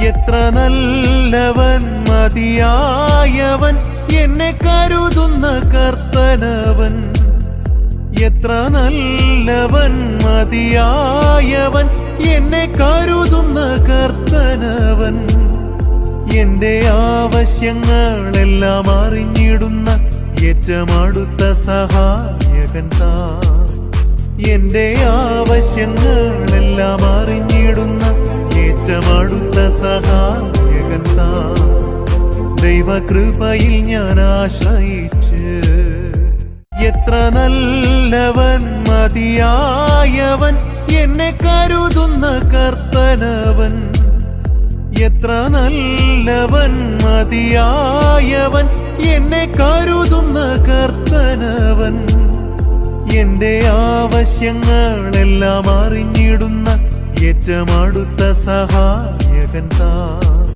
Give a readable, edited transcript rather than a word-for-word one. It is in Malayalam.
എത്ര നല്ലവൻ മതിയായവൻ എന്നെ കരുതുന്ന കർത്തനവൻ. എത്ര നല്ലവൻ മതിയായവൻ എന്നെ കരുതുന്ന കർത്തനവൻ. എന്റെ ആവശ്യങ്ങളെല്ലാം അറിഞ്ഞിടുന്ന ഏറ്റവും അടുത്ത സഹായകൻ താൻ. എന്റെ ആവശ്യങ്ങളെല്ലാം അറിഞ്ഞിടുന്ന ഏറ്റവും അടുത്ത സഹായകൻ താൻ. ദൈവകൃപയിൽ ഞാൻ ആശ്രയിച്ച് എത്ര നല്ലവൻ മതിയായവൻ എന്നെ കരുതുന്ന കർത്തനവൻ. എത്ര നല്ലവൻ മതിയായവൻ എന്നെ കരുതുന്ന കർത്തനവൻ. എന്റെ ആവശ്യങ്ങളെല്ലാം അറിഞ്ഞിടുന്ന ഏറ്റവും അടുത്ത സഹായകൻ താൻ.